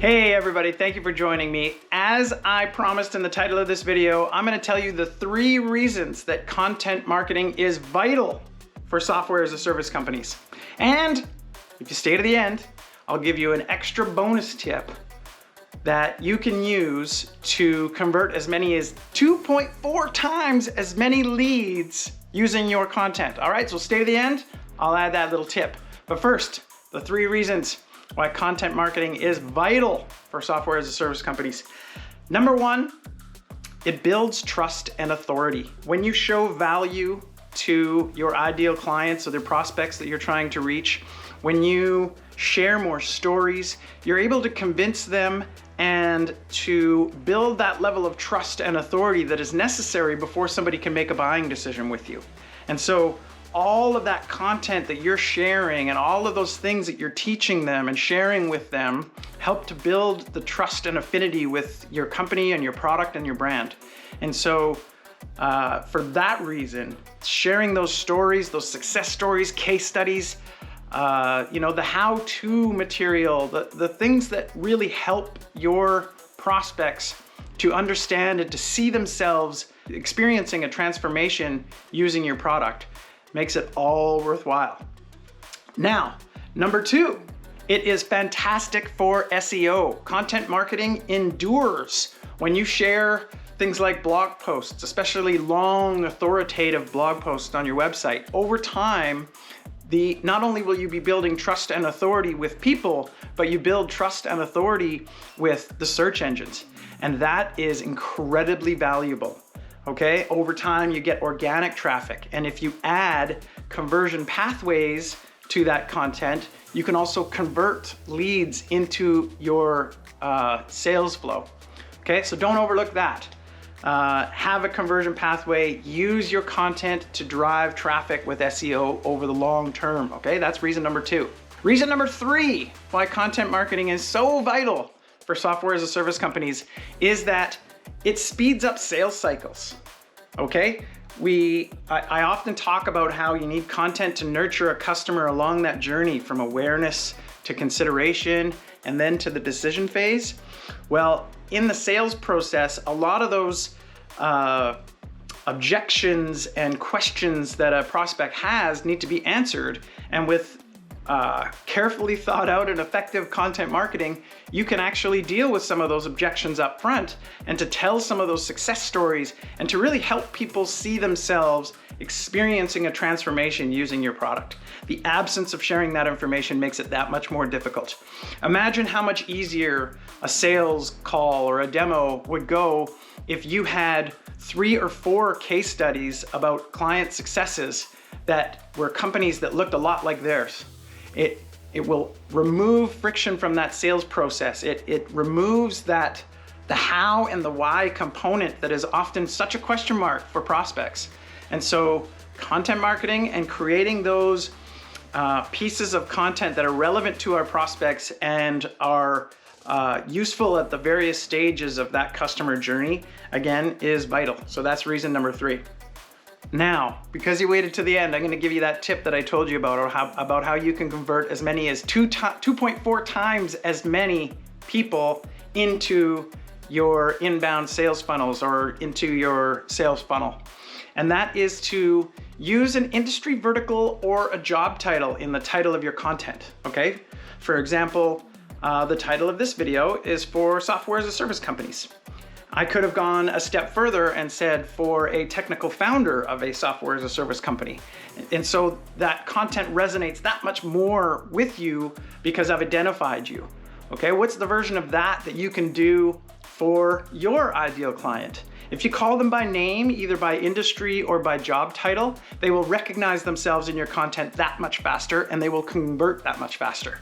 Hey everybody, thank you for joining me. As I promised in the title of this video, I'm going to tell you the 3 reasons that content marketing is vital for software as a service companies. And if you stay to the end, I'll give you an extra bonus tip that you can use to convert as many as 2.4 times as many leads using your content. All right, so stay to the end. I'll add that little tip. But first, the 3 reasons why content marketing is vital for software as a service companies. Number 1, it builds trust and authority. When you show value to your ideal clients or their prospects that you're trying to reach, when you share more stories, you're able to convince them and to build that level of trust and authority that is necessary before somebody can make a buying decision with you. And so all of that content that you're sharing and all of those things that you're teaching them and sharing with them help to build the trust and affinity with your company and your product and your brand. And so for that reason, sharing those stories, those success stories, case studies, the how-to material, the things that really help your prospects to understand and to see themselves experiencing a transformation using your product makes it all worthwhile. Now, number 2, it is fantastic for SEO. Content marketing endures. When you share things like blog posts, especially long, authoritative blog posts on your website, over time, not only will you be building trust and authority with people, but you build trust and authority with the search engines. And that is incredibly valuable. Okay, over time you get organic traffic, and if you add conversion pathways to that content, you can also convert leads into your sales flow. Okay, so don't overlook that. Have a conversion pathway, use your content to drive traffic with SEO over the long term. Okay, that's reason number 2. Reason number 3 why content marketing is so vital for software as a service companies is that it speeds up sales cycles. Okay, I often talk about how you need content to nurture a customer along that journey from awareness to consideration and then to the decision phase. Well, in the sales process, a lot of those objections and questions that a prospect has need to be answered, and with carefully thought out and effective content marketing, you can actually deal with some of those objections up front and to tell some of those success stories and to really help people see themselves experiencing a transformation using your product. The absence of sharing that information makes it that much more difficult. Imagine how much easier a sales call or a demo would go if you had 3 or 4 case studies about client successes that were companies that looked a lot like theirs. It will remove friction from that sales process. It removes the how and the why component that is often such a question mark for prospects. And so content marketing and creating those pieces of content that are relevant to our prospects and are useful at the various stages of that customer journey, again, is vital. So that's reason number 3. Now, because you waited to the end, I'm going to give you that tip that I told you about, about how you can convert as many as 2.4 times as many people into your inbound sales funnels or into your sales funnel. And that is to use an industry vertical or a job title in the title of your content. Okay? For example, the title of this video is for software as a service companies. I could have gone a step further and said for a technical founder of a software as a service company. And so that content resonates that much more with you because I've identified you. Okay, what's the version of that you can do for your ideal client? If you call them by name, either by industry or by job title, they will recognize themselves in your content that much faster and they will convert that much faster.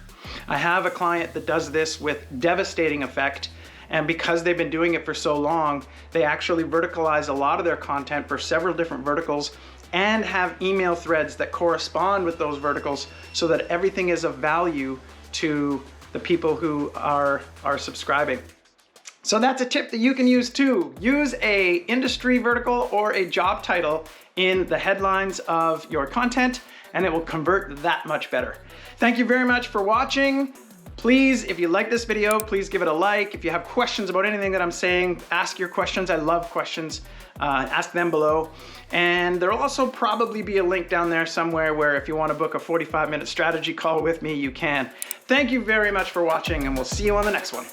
I have a client that does this with devastating effect. And because they've been doing it for so long, they actually verticalize a lot of their content for several different verticals and have email threads that correspond with those verticals so that everything is of value to the people who are subscribing. So that's a tip that you can use too. Use a industry vertical or a job title in the headlines of your content and it will convert that much better. Thank you very much for watching. Please, if you like this video, please give it a like. If you have questions about anything that I'm saying, ask your questions. I love questions. Ask them below. And there'll also probably be a link down there somewhere where if you want to book a 45-minute strategy call with me, you can. Thank you very much for watching, and we'll see you on the next one.